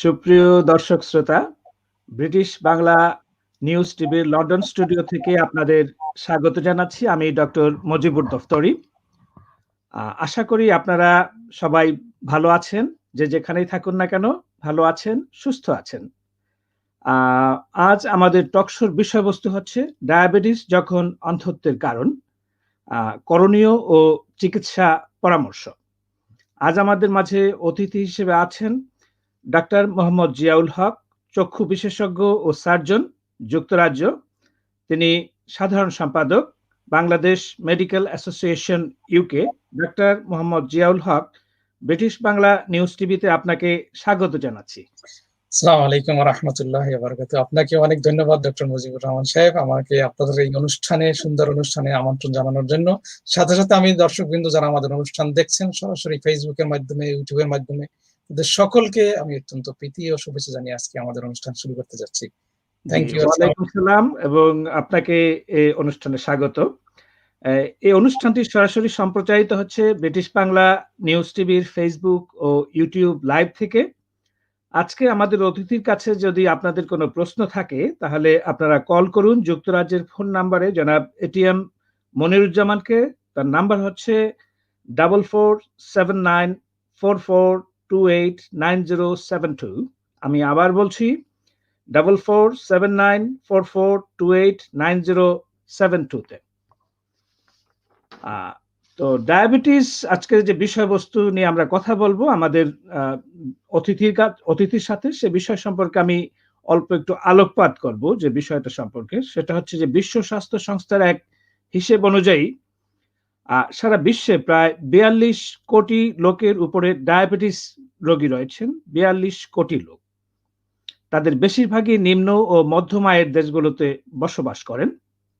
সুপ্রিয় দর্শক শ্রোতা, ব্রিটিশ বাংলা নিউজ টিভির লন্ডন স্টুডিও থেকে আপনাদের স্বাগত জানাচ্ছি। আমি ডক্টর মজিবুর দফতরি। আশা করি আপনারা সবাই ভালো আছেন, যে যেখানেই থাকুন না কেন ভালো আছেন, সুস্থ আছেন। আজ আমাদের টকশোর বিষয়বস্তু হচ্ছে ডায়াবেটিস যখন অন্ধত্বের কারণ, করণীয় ও চিকিৎসা পরামর্শ। আজ আমাদের মাঝে অতিথি হিসেবে আছেন ডাক্তার মোহাম্মদ জিয়াউল হক, চক্ষু বিশেষজ্ঞ ও সার্জন, যুক্তরাজ্য। তিনি সাধারণ সম্পাদক, বাংলাদেশ মেডিকেল অ্যাসোসিয়েশন, ইউকে। ডাক্তার মোহাম্মদ জিয়াউল হক, ব্রিটিশ বাংলা নিউজ টিভিতে আপনাকে স্বাগত জানাচ্ছি। আসসালামু আলাইকুম ওয়া রাহমাতুল্লাহি ওয়া বারাকাতুহু। আপনাকে অনেক ধন্যবাদ ডক্টর মুজিবুর রহমান সাহেব, আমাকে আপনাদের এই অনুষ্ঠানে, সুন্দর অনুষ্ঠানে আমন্ত্রণ জানানোর জন্য। সাথে সাথে আমি দর্শকবৃন্দ যারা আমাদের অনুষ্ঠান দেখছেন সরাসরি ফেসবুকের মাধ্যমে, ইউটিউবের মাধ্যমে, তাদের সকলকে আমি অত্যন্ত প্রীতি ও শুভেচ্ছা জানিয়ে আজকে আমাদের অনুষ্ঠান শুরু করতে যাচ্ছি। Thank you. ওয়ালাইকুম আসসালাম এবং আপনাকে এই অনুষ্ঠানে স্বাগত। এই অনুষ্ঠানটি সরাসরি সম্প্রচারিত হচ্ছে ব্রিটিশ বাংলা নিউজ টিভির ফেসবুক ও ইউটিউব লাইভ থেকে। আজকে আমাদের অতিথির কাছে যদি আপনাদের কোনো প্রশ্ন থাকে তাহলে আপনারা কল করুন যুক্তরাজ্যের ফোন নাম্বারে, জনাব এটিএম মনিরুজ্জামানকে। তার নাম্বার হচ্ছে 447944289072। আমি আবার বলছি 447944289072 তো ডায়াবেটিস আজকের যে বিষয়বস্তু নিয়ে আমরা কথা বলবো আমাদের অতিথির সাথে, সে বিষয় সম্পর্কে আমি অল্প একটু আলোকপাত করব। যে বিষয়টা সম্পর্কে সেটা হচ্ছে যে বিশ্ব স্বাস্থ্য সংস্থার এক হিসেব অনুযায়ী সারা বিশ্বে প্রায় 42 কোটি লোকের উপরে ডায়াবেটিস রোগী রয়েছেন। 42 কোটি লোক। তাদের বেশিরভাগই নিম্ন ও মধ্যম আয়ের দেশগুলোতে বসবাস করেন।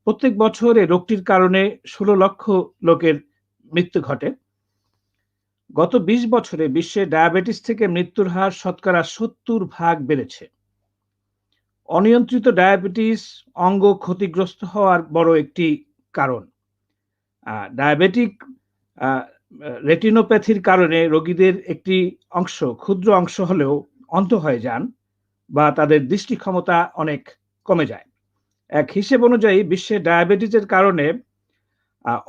প্রত্যেক বছর এই রোগটির কারণে 16 লক্ষ লোকের মৃত্যু ঘটে। গত 20 বছরে বিশ্বে ডায়াবেটিস থেকে মৃত্যুর হার শতকরা 70% বেড়েছে। অনিয়ন্ত্রিত ডায়াবেটিস অঙ্গ ক্ষতিগ্রস্ত হওয়ার বড় একটি কারণ। ডায়াবেটিক রেটিনোপ্যাথির কারণে রোগীদের একটি অংশ, ক্ষুদ্র অংশ হলেও অন্ধ হয়ে যান বা তাদের দৃষ্টি ক্ষমতা অনেক কমে যায়। এক হিসেব অনুযায়ী বিশ্বে ডায়াবেটিসের কারণে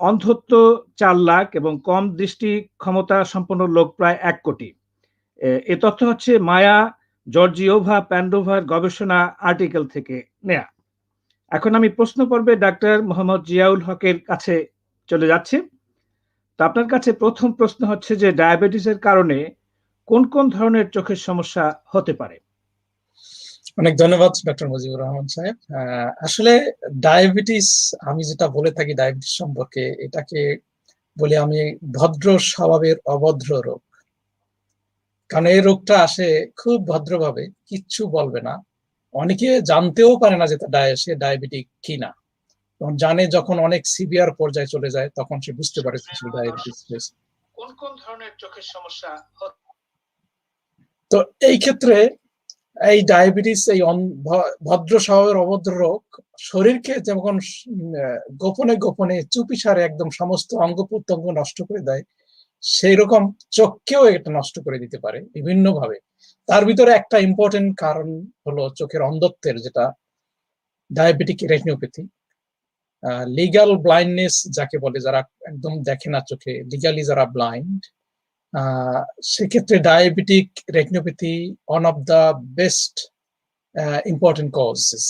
অন্ধত্ব 4 লাখ এবং কম দৃষ্টি ক্ষমতা সম্পন্ন লোক প্রায় 1 কোটি। এ তথ্য হচ্ছে মায়া জর্জিওভা প্যান্ডোভার গবেষণা আর্টিকেল থেকে নেয়া। এখন আমি প্রশ্ন পর্বে ডাক্তার মোহাম্মদ জিয়াউল হকের কাছে চলে যাচ্ছি। তো আপনার কাছে প্রথম প্রশ্ন হচ্ছে যে ডায়াবেটিসের কারণে কোন কোন ধরনের চোখের সমস্যা হতে পারে? অনেক ধন্যবাদ ডক্টর মুজিবুর রহমান সাহেব। আসলে ডায়াবেটিস, আমি যেটা বলে থাকি ডায়াবেটিস সম্পর্কে, এটাকে বলি আমি ভদ্র স্বভাবের অভদ্র রোগ। কারণ এই রোগটা আসে খুব ভদ্রভাবে, কিচ্ছু বলবে না। অনেকে জানতেও পারে না যে সে ডায়াবেটিক কিনা। তখন জানে যখন অনেক সিভিয়ার পর্যায়ে চলে যায়, তখন সে বুঝতে পারে ডায়াবেটিস হয়েছে। কোন কোন ধরনের চোখের সমস্যা? তো এই ক্ষেত্রে এই ডায়াবেটিস, এই ভদ্র স্বভাবের অভদ্র রোগ শরীরকে যেমন গোপনে গোপনে চুপিসারে একদম সমস্ত অঙ্গ প্রত্যঙ্গ নষ্ট করে দেয়, সেই রকম চোখকেও এটা নষ্ট করে দিতে পারে বিভিন্ন ভাবে। তার ভিতরে একটা ইম্পর্টেন্ট কারণ হলো চোখের অন্ধত্বের, যেটা ডায়াবেটিক রেটিনোপ্যাথি। লিগ্যাল ব্লাইন্ডনেস যাকে বলে, যারা একদম দেখে না চোখে, লিগ্যালি যারা ব্লাইন্ড, সেক্ষেত্রে diabetic retinopathy one of the best important causes.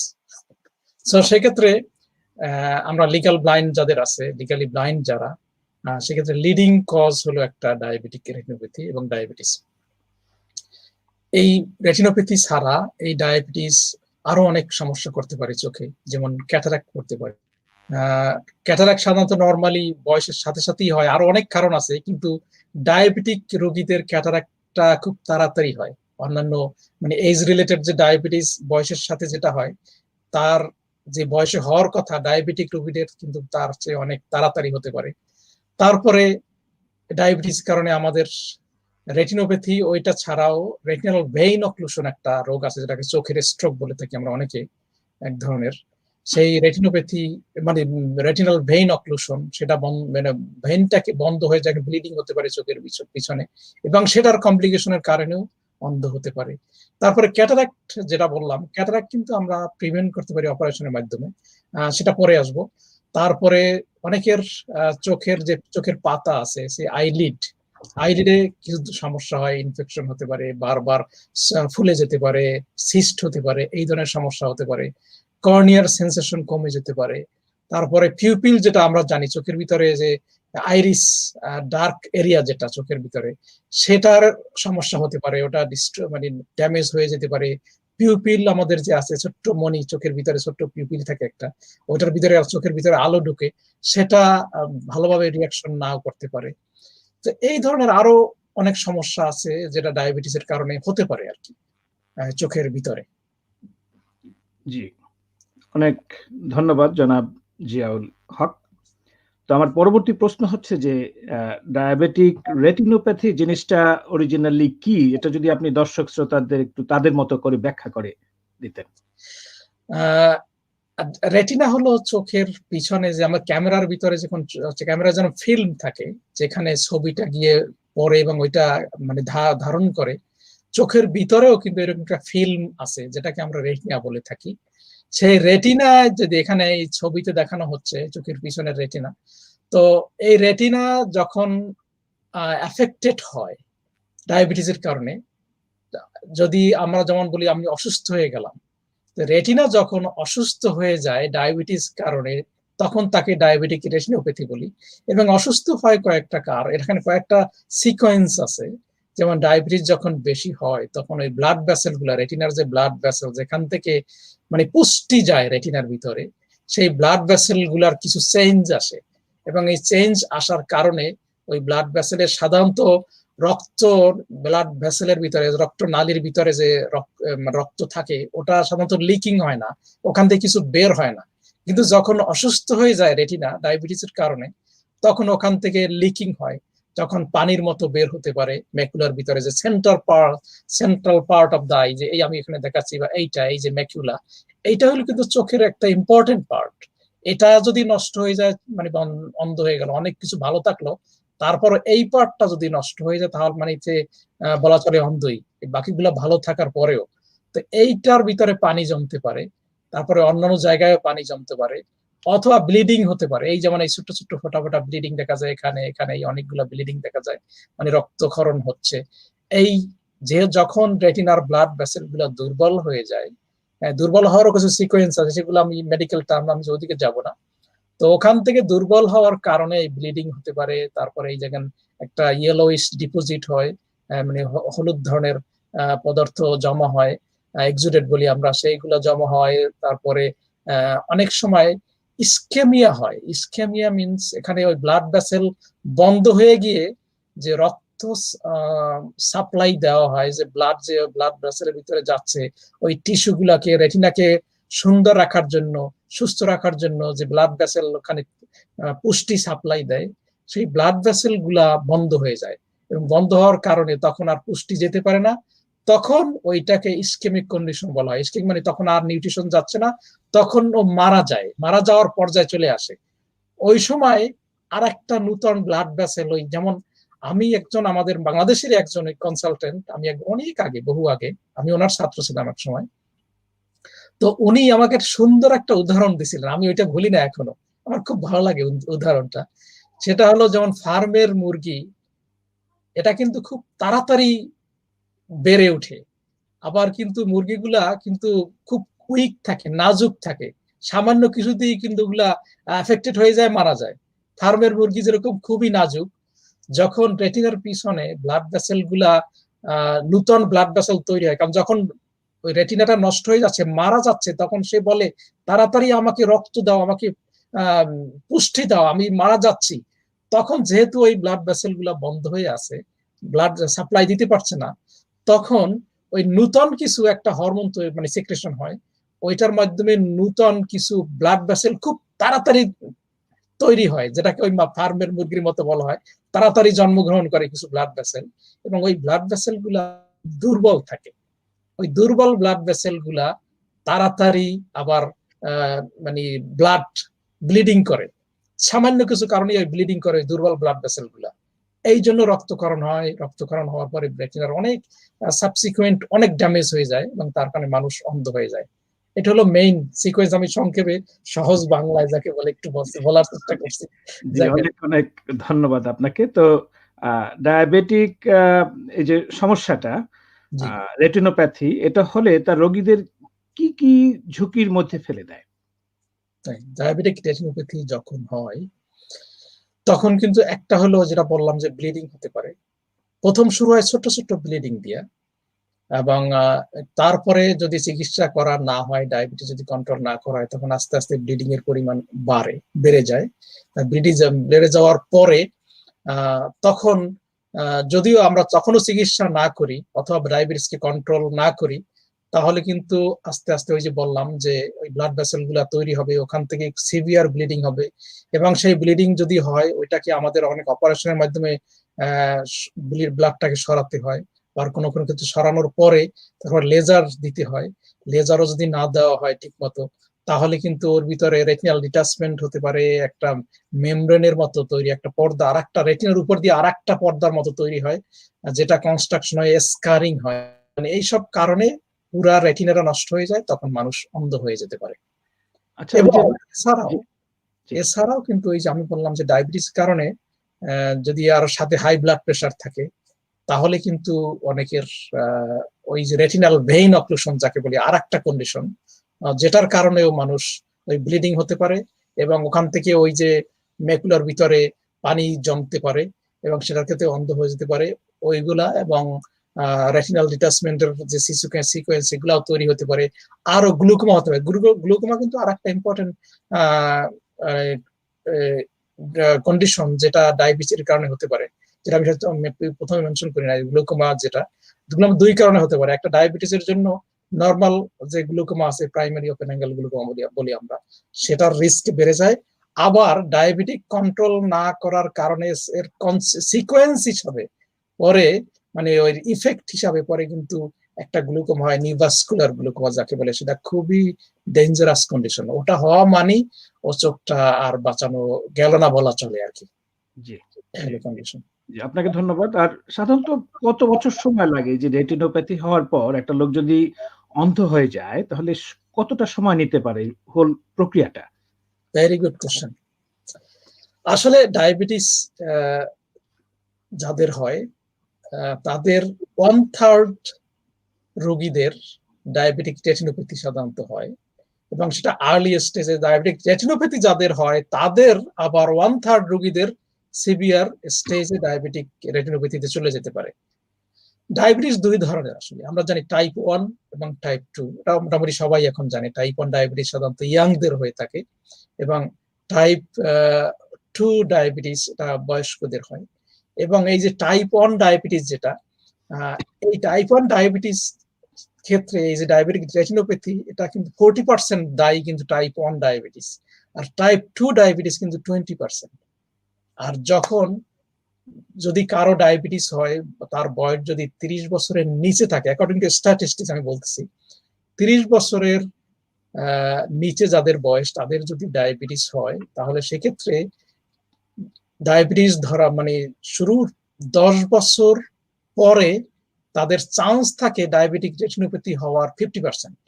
So সেক্ষেত্রে আমরা লিগ্যাল ব্লাইন্ড যাদের আছে, লিগ্যালি ব্লাইন্ড যারা, সেক্ষেত্রে লিডিং কজ হলো একটা ডায়াবেটিক রেটিনোপ্যাথি এবং ডায়াবেটিস। এই রেটিনোপ্যাথি ছাড়া এই ডায়াবেটিস আরো অনেক সমস্যা করতে পারে চোখে, যেমন ক্যাটারাক্ট করতে পারে। ক্যাটারাক্ট সাধারণত নর্মালি বয়সের সাথে সাথেই হয়, আরো অনেক কারণ আছে, কিন্তু ডায়াবেটিক রোগীদের ক্যাটারাক্টটা খুব তাড়াতাড়ি হয়। অন্যান্য মানে এজ রিলেটেড যে ডায়াবেটিস বয়সের সাথে যেটা হয়, তার যে বয়সে হওয়ার কথা ডায়াবেটিক রোগীদের কিন্তু তার চেয়ে অনেক তাড়াতাড়ি হতে পারে। তারপরে ডায়াবেটিস কারণে আমাদের রেটিনোপ্যাথি, ওইটা ছাড়াও রেটিনাল ভেইন অক্লুশন একটা রোগ আছে, যেটাকে চোখের স্ট্রোক বলে থাকি আমরা অনেকে, এক ধরনের। সেই রেটিনোপ্যাথি মানে রেটিনাল ভেইন অক্লুশন, সেটা মানে ভেইনটাকে বন্ধ হয়ে যায়, ব্লিডিং হতে পারে চোখের পিছনে, এবং সেটার কমপ্লিকেশনের কারণেও অন্ধ হতে পারে। তারপরে ক্যাটারাক্ট যেটা বললাম, ক্যাটারাক্ট কিন্তু আমরা প্রিভেন্ট করতে পারি অপারেশনের মাধ্যমে, সেটা পরে আসবো। তারপরে অনেকের চোখের পাতা আছে, সেই আইলিডে কিছু সমস্যা হয়, ইনফেকশন হতে পারে, বারবার ফুলে যেতে পারে, সিস্ট হতে পারে, এই ধরনের সমস্যা হতে পারে। কর্নিয়ার সেন্সেশন কমে যেতে পারে। তারপরে পিউপিল, যেটা আমরা জানি চোখের ভিতরে যে আইরিস ডার্ক এরিয়া যেটা চোখের ভিতরে, সেটার সমস্যা হতে পারে, ওটা মানে ড্যামেজ হয়ে যেতে পারে। পিউপিল আমাদের যে আছে, ছোট্ট মনি, চোখের ভিতরে ছোট্ট পিউপিল থাকে একটা, ওটার ভিতরে চোখের ভিতরে আলো ঢুকে, সেটা ভালোভাবে রিয়াকশন নাও করতে পারে। তো এই ধরনের আরো অনেক সমস্যা আছে যেটা ডায়াবেটিসের কারণে হতে পারে আর কি চোখের ভিতরে। জি, অনেক ধন্যবাদ জনাব জিয়াউল হক। তো আমার পরবর্তী প্রশ্ন হচ্ছে যে ডায়াবেটিক রেটিনোপ্যাথি জিনিসটা অরিজিনালি কি, এটা যদি আপনি দর্শক শ্রোতাদের একটু তাদের মতো করে ব্যাখ্যা করে দিতেন। রেটিনা হলো চোখের পিছনে, যে আমার ক্যামেরার ভিতরে যখন ক্যামেরা যেন ফিল্ম থাকে, যেখানে ছবিটা গিয়ে পড়ে এবং ওইটা মানে ধারণ করে, চোখের ভিতরেও কিন্তু এরকম একটা ফিল্ম আছে যেটাকে আমরা রেটিনা বলে থাকি। সেই রেটিনা যদি এখানে এই ছবিতে দেখানো হচ্ছে চোখের পিছনের রেটিনা, তো এই রেটিনা যখন অ্যাফেক্টেড হয় ডায়াবেটিসের কারণে, যদি আমরা যেমন বলি আমি অসুস্থ হয়ে গেলাম, রেটিনা যখন অসুস্থ হয়ে যায় ডায়াবেটিস কারণে, তখন তাকে ডায়াবেটিক রেটিনোপ্যাথি বলি। এবং অসুস্থ হয় কয়েকটা কারণ, এখানে কয়েকটা সিকোয়েন্স আছে। যেমন ডায়াবেটিস যখন বেশি হয় তখন ওই ব্লাড ভেসেল গুলা, রেটিনার যে ব্লাড ভেসেল যেখান থেকে মানে পুষ্টি যায় রেটিনার ভিতরে, সেই ব্লাড ভেসেল গুলার কিছু চেঞ্জ আসে, এবং এই চেঞ্জ আসার কারণে ওই ব্লাড ভেসেলের সাধারণত ব্লাড ভেসেলের ভিতরে, রক্ত নালীর ভিতরে যে রক্ত থাকে, ওটা সাধারণত লিকিং হয় না, ওখান থেকে কিছু বের হয় না। কিন্তু যখন অসুস্থ হয়ে যায় রেটিনা ডায়াবেটিসের কারণে, তখন ওখান থেকে লিকিং হয়, যখন পানির মতো বের হতে পারে ম্যাকুলার ভিতরে, যে central part of the eye, যে এই আমি এখানে দেখাচ্ছি, বা এই যে ম্যাকুলা, এইটা হলো কিন্তু চোখের একটা ইম্পর্টেন্ট পার্ট। এটা যদি নষ্ট হয়ে যায়, মানে অন্ধ হয়ে গেল, অনেক কিছু ভালো থাকলো, তারপর এই পার্টটা যদি নষ্ট হয়ে যায়, তাহলে মানে যে বলা চলে অন্ধই, বাকিগুলো ভালো থাকার পরেও। তো এইটার ভিতরে পানি জমতে পারে, তারপরে অন্যান্য জায়গায় পানি জমতে পারে, অথবা ব্লিডিং হতে পারে। এই যেমন এই ছোট্ট ছোট্ট ফোটা ফোটা ব্লিডিং দেখা যায় এখানে এখানে, অনেকগুলো ব্লিডিং দেখা যায়, মানে রক্তক্ষরণ হচ্ছে। এই যে যখন রেটিনার ব্লাড ভেসেল গুলা দুর্বল হয়ে যায়, দুর্বল হওয়ারও কিছু সিকোয়েন্স আছে, সেগুলো আমি মেডিকেল টার্ম, আমি ওদিকে যাব না। তো ওখান থেকে দুর্বল হওয়ার কারণে ব্লিডিং হতে পারে। তারপরে এই জায়গায় একটা ইয়েলোইশ ডিপোজিট হয়, মানে হলুদ ধরনের পদার্থ জমা হয়, এক্সুডেট বলি আমরা, সেইগুলো জমা হয়। তারপরে অনেক সময় ইসকেমিয়া হয়। ইসকেমিয়া মিনস এখানে ওই ব্লাড ভেসেল বন্ধ হয়ে গিয়ে যে রক্ত সাপ্লাই দেওয়া হয়, যে ব্লাড ভেসেলের ভিতরে যাচ্ছে, ওই টিস্যু গুলাকে, রেটিনাকে সুন্দর রাখার জন্য, সুস্থ রাখার জন্য, যে ব্লাড ভেসেল ওখানে পুষ্টি সাপ্লাই দেয়, সেই ব্লাড ভেসেল গুলা বন্ধ হয়ে যায়, এবং বন্ধ হওয়ার কারণে তখন আর পুষ্টি যেতে পারে না, তখন ওইটাকে ইসকেমিক কন্ডিশন বলা হয়। ইসকেমিক মানে তখন আর নিউট্রিশন যাচ্ছে না, তখন ও মারা যায়, মারা যাওয়ার পর্যায়ে চলে আসে। ওই সময় আর একটা নূতন ব্লাড ভেসেল, ওই যেমন আমি একজন, আমাদের বাংলাদেশের একজন কনসালটেন্ট, আমি অনেক আগে, বহু আগে, আমি ওনার ছাত্র ছিলাম এক সময়। তো উনি আমাকে সুন্দর একটা উদাহরণ দিছিলেন, আমি ওইটা ভুলি না এখনো, আমার খুব ভালো লাগে উদাহরণটা। সেটা হলো যেমন ফার্মের মুরগি, এটা কিন্তু খুব তাড়াতাড়ি বেড়ে ওঠে, আবার কিন্তু মুরগিগুলা কিন্তু খুব কুইক থাকে, নাজুক থাকে, সামান্য কিছুতেই কিন্তু ওগুলা এফেক্টেড হয়ে যায়, মারা যায়। ফার্মের মুরগি যেরকম খুবই নাজুক, যখন রেটিনার পিছনে ব্লাড ভেসেল গুলা নূতন ব্লাড ভেসেল তৈরি হয়, কারণ যখন ওই রেটিনাটা নষ্ট হয়ে যাচ্ছে, মারা যাচ্ছে, তখন সে বলে তাড়াতাড়ি আমাকে রক্ত দাও, আমাকে পুষ্টি দাও, আমি মারা যাচ্ছি। তখন যেহেতু ওই ব্লাড ভেসেল গুলা বন্ধ হয়ে আছে, ব্লাড সাপ্লাই দিতে পারছে না, তখন ওই নূতন কিছু একটা হরমোন মানে সিক্রেশন হয়, ওইটার মাধ্যমে নূতন কিছু ব্লাড ভেসেল খুব তাড়াতাড়ি তৈরি হয়, যেটাকে ওই ফার্মের মুরগির মতো বলা হয়, তাড়াতাড়ি জন্মগ্রহণ করে কিছু ব্লাড ভেসেল, এবং ওই ব্লাড ভেসেল গুলা দুর্বল থাকে। ওই দুর্বল ব্লাড ভেসেল গুলা তাড়াতাড়ি আবার মানে ব্লিডিং করে, সামান্য কিছু কারণে ওই ব্লিডিং করে দুর্বল ব্লাড ভেসেল গুলা। এই জন্য রক্তক্ষরণ হয়, রক্তক্ষরণ হওয়ার পরে রেটিনার অনেক সাবসিকুয়েন্ট অনেক ড্যামেজ হয়ে যায় এবং তার কারণে মানুষ অন্ধ হয়ে যায়। এটা হলো মেইন সিকোয়েন্স। আমি সংক্ষেপে সহজ বাংলায় যাকে বলে একটু বলার চেষ্টা করছি। জি, অনেক অনেক ধন্যবাদ আপনাকে। তো ডায়াবেটিক এই যে সমস্যাটা, রেটিনোপ্যাথি, এটা হলে তার রোগীদের কি কি ঝুঁকির মধ্যে ফেলে দেয়? ডায়াবেটিক রেটিনোপ্যাথি যখন হয় তখন কিন্তু একটা হলো যেটা বললাম যে ব্লিডিং হতে পারে। প্রথম শুরু হয় ছোট ছোট ব্লিডিং দিয়ে, এবং তারপরে যদি চিকিৎসা করা না হয়, ডায়াবেটিস যদি কন্ট্রোল না করা হয়, তখন আস্তে আস্তে ব্লিডিং এর পরিমাণ বেড়ে যায়। ব্লিডিং বেড়ে যাওয়ার পরে তখন যদিও আমরা তখনও চিকিৎসা না করি অথবা ডায়াবেটিসকে কন্ট্রোল না করি, তাহলে কিন্তু আস্তে আস্তে ওই যে বললাম যে ওই ব্লাড ভেসেল গুলা তৈরি হবে, ওখান থেকে সিভিয়ার ব্লিডিং হবে, এবং সেই ব্লিডিং যদি হয় ওইটাকে আমাদের অনেক অপারেশনের মাধ্যমে ব্লাডটাকে সরাতে হয়, আর কোনো কোনো ক্ষেত্রে সরানোর পরে তারপর লেজার দিতে হয়। লেজারও যদি না দেওয়া হয় ঠিক মতো, তাহলে কিন্তু ওর ভিতরে রেটিনাল ডিটাচমেন্ট হতে পারে, একটা মেমব্রেনের মতো তৈরি, একটা পর্দা আর একটা রেটিনার উপর দিয়ে আর একটা পর্দার মতো তৈরি হয়, যেটা কনস্ট্রাকশন হয়, স্কারিং হয়। মানে এইসব কারণে পুরা রেটিনাটা নষ্ট হয়ে যায়, তখন মানুষ অন্ধ হয়ে যেতে পারে। আচ্ছা, এবং এছাড়াও এছাড়াও কিন্তু ওই যে আমি বললাম যে ডায়াবেটিস কারণে যদি আর সাথে হাই ব্লাড প্রেশার থাকে, তাহলে কিন্তু অনেকের ওই যে রেটিনাল ভেইন অক্লুশন যাকে বলি, আর একটা কন্ডিশন, যেটার কারণেও মানুষ ওই ব্লিডিং হতে পারে, এবং ওখান থেকে ওই যে ম্যাকুলার ভিতরে পানি জমতে পারে এবং সেটার ক্ষেত্রে অন্ধ হয়ে যেতে পারে ওইগুলা, এবং রেটিনাল ডিটাচমেন্টের যে সিকোয়েন্স এগুলাও তৈরি হতে পারে। আরো গ্লুকোমা হতে পারে। গ্লুকোমা কিন্তু আর একটা ইম্পর্টেন্ট কন্ডিশন যেটা ডায়াবেটিসের কারণে হতে পারে, যেটা আমি প্রথমে মেনশন করি না। গ্লুকোমা যেটা দুই কারণে হতে পারে। একটা ডায়াবেটিসের জন্য নর্মাল যে গ্লুকোমা আছে, প্রাইমারি ওপেন অ্যাঙ্গেল গ্লুকোমা বলি আমরা, সেটার রিস্ক বেড়ে যায়। আবার ডায়াবেটিক কন্ট্রোল না করার কারণে এর সিকোয়েন্স হিসাবে পরে, মানে ওই ইফেক্ট হিসাবে পরে কিন্তু একটা গ্লুকোমা হয়, নিউভাস্কুলার গ্লুকোমা যাকে বলে, সেটা খুবই ডেঞ্জারাস কন্ডিশন। ওটা হওয়া মানেই ও চোখটা আর বাঁচানো গেল না বলা চলে আর কি। জি, কন্ডিশন। জি, আপনাকে ধন্যবাদ। আর সাধারণত কত বছর সময় লাগে যে রেটিনোপ্যাথি হওয়ার পর একটা লোক যদি অন্ধ হয়ে যায়, তাহলে কতটা সময় নিতে পারে হোল প্রক্রিয়াটা? Very good question. আসলে ডায়াবেটিস যাদের হয় তাদের 1/3 রোগীদের ডায়াবেটিক রেটিনোপ্যাথি সাধারণত হয়, এবং সেটা আর্লি স্টেজে। ডায়াবেটিক রেটিনোপ্যাথি যাদের হয় তাদের আবার 1/3 রোগীদের সিভিয়ার স্টেজে ডায়াবেটিক রেটিনোপ্যাথিতে চলে যেতে পারে। ডায়াবেটিস দুই ধরনের আসলে, আমরা জানি টাইপ 1 এবং টাইপ 2। এটা মোটামুটি সবাই এখন জানে। টাইপ 1 ডায়াবেটিস সাধারণত ইয়াংদের হয়ে থাকে, এবং টাইপ 2 ডায়াবেটিস এটা বয়স্কদের হয়। এবং এই যে টাইপ 1 ডায়াবেটিস যেটা, এই টাইপ 1 ডায়াবেটিস ক্ষেত্রে এই যে ডায়াবেটিক রেটিনোপ্যাথি, এটা কিন্তু 40% দায়ী কিন্তু টাইপ 1 ডায়াবেটিস, আর টাইপ 2 ডায়াবেটিস কিন্তু 20%। আর যখন যদি কারো ডায়াবেটিস হয়, তার বয়স যদি 30 বছরের নিচে থাকে, অ্যাকর্ডিং টু স্ট্যাটিস্টিক্স আমি বলতেছি, 30 বছরের নিচে যাদের বয়স, তাদের যদি ডায়াবেটিস হয়, তাহলে সেক্ষেত্রে ডায়াবেটিস ধরা মানে শুরুর 10 বছর পরে তাদের চান্স থাকে ডায়াবেটিক রেটিনোপ্যাথি হওয়ার 50%।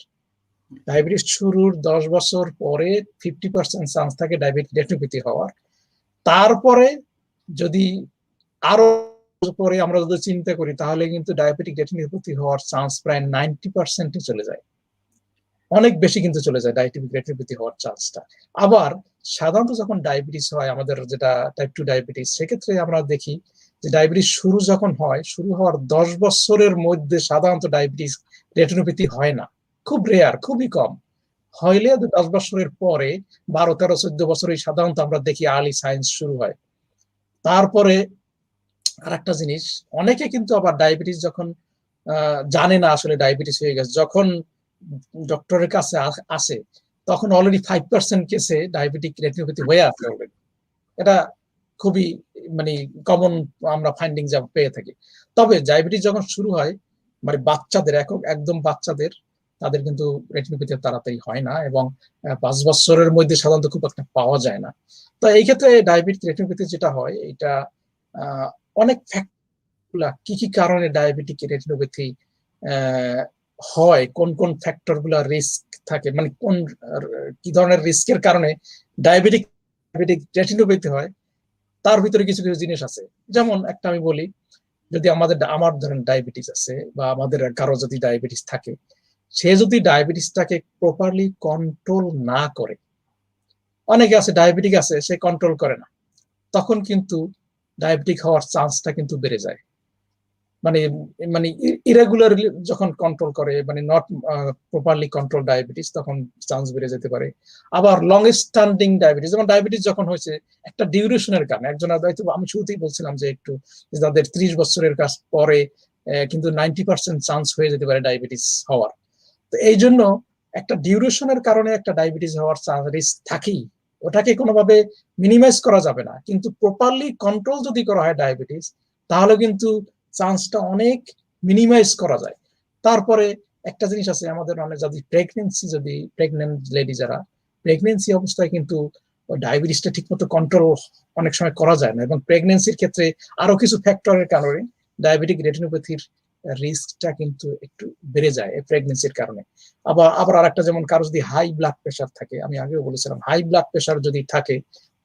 ডায়াবেটিস শুরুর 10 বছর পরে 50% চান্স থাকে ডায়াবেটিক রেটিনোপ্যাথি হওয়ার। তারপরে যদি আরো পরে আমরা যদি চিন্তা করি, তাহলে কিন্তু ডায়াবেটিক রেটিনোপ্যাথি হওয়ার চান্স প্রায় 90% চলে যায়। অনেক বেশি কিন্তু চলে যায় ডায়াবেটিক রেটিনোপ্যাথি হওয়ার চান্সটা। আবার সাধারণত যখন ডায়াবেটিস হয় আমাদের, যেটা টাইপ 2 ডায়াবেটিস, সেক্ষেত্রে আমরা দেখি যে ডায়াবেটিস যখন হয়, শুরু হওয়ার 10 বছরের মধ্যে সাধারণত ডায়াবেটিস রেটিনোপ্যাথি হয় না, খুব রেয়ার, খুবই কম। হইলে 10 বছরের পরে 12, 13, 14 বছরে সাধারণত আমরা দেখি আর্লি সাইন্স শুরু হয়। তারপরে আর একটা জিনিস, অনেকে কিন্তু আবার ডায়াবেটিস যখন জানে না আসলে ডায়াবেটিস হয়ে গেছে, যখন ডক্টরের কাছে আসে, তখন অলরেডি 5% কেসে ডায়াবেটিক রেটিনোপ্যাথি হয়ে আছে অলরেডি। এটা খুবই মানে কমন আমরা ফাইন্ডিং যা পেয়ে থাকি। তবে ডায়াবেটিস যখন শুরু হয়, মানে বাচ্চাদের, একদম বাচ্চাদের, তাদের কিন্তু রেটিনোপ্যাথি তাড়াতাড়ি হয় না, এবং 5 বছরের মধ্যে সাধারণত খুব একটা পাওয়া যায় না। তো এই ক্ষেত্রে ডায়াবেটিক রেটিনোপ্যাথি যেটা হয়, এটা অনেক ফ্যাক্টর, কি কি কারণে ডায়াবেটিক রেটিনোপ্যাথি হয়, কোন কোন ফ্যাক্টর গুলা রিস্ক থাকে, মানে কোন কি ধরনের রিস্কের কারণে ডায়াবেটিক রেটিনোপ্যাথি হয়, তার ভিতরে কিছু কিছু জিনিস আছে। যেমন একটা আমি বলি, যদি আমার ধরেন ডায়াবেটিস আছে বা আমাদের কারো যদি ডায়াবেটিস থাকে, সে যদি ডায়াবেটিসটাকে প্রপারলি কন্ট্রোল না করে, অনেকে আছে ডায়াবেটিক আছে সে কন্ট্রোল করে না, তখন কিন্তু ডায়াবেটিক হওয়ার চান্সটা কিন্তু বেড়ে যায়। মানে মানে ইরেগুলারলি যখন কন্ট্রোল করে, মানে নট প্রপারলি কন্ট্রোল ডায়াবেটিস, তখন চান্স বেড়ে যেতে পারে। আবার লং স্ট্যান্ডিং ডায়াবেটিস, যেমন ডায়াবেটিস যখন হয়েছে একটা ডিউরেশনের কারণে, একজন হয়তো আমি শুরুতেই বলছিলাম যে একটু যাদের 30 বছরের কাছ পরে কিন্তু 90% চান্স হয়ে যেতে পারে ডায়াবেটিস হওয়ার। তো এই জন্য একটা ডিউরেশনের কারণে একটা ডায়াবেটিস হওয়ার রিস্ক থাকেই, ওটাকে কোনোভাবে মিনিমাইজ করা যাবে না। কিন্তু প্রপারলি কন্ট্রোল যদি করা হয় ডায়াবেটিস, তাহলে কিন্তু চান্সটা অনেক মিনিমাইজ করা যায়। তারপরে একটা জিনিস আছে আমাদের, মানে যদি প্রেগনেন্ট লেডি যারা, প্রেগনেন্সি অবস্থায় কিন্তু ডায়াবেটিসটা ঠিকমতো কন্ট্রোল অনেক সময় করা যায় না, এবং প্রেগনেন্সির ক্ষেত্রে আরো কিছু ফ্যাক্টরের কারণে ডায়াবেটিক রেটিনোপ্যাথির রিস্কটা কিন্তু একটু বেড়ে যায় প্রেগনেন্সির কারণে। আবার আরেকটা, যেমন কারো যদি হাই ব্লাড প্রেশার থাকে, আমি আগেও বলেছিলাম হাই ব্লাড প্রেশার যদি থাকে,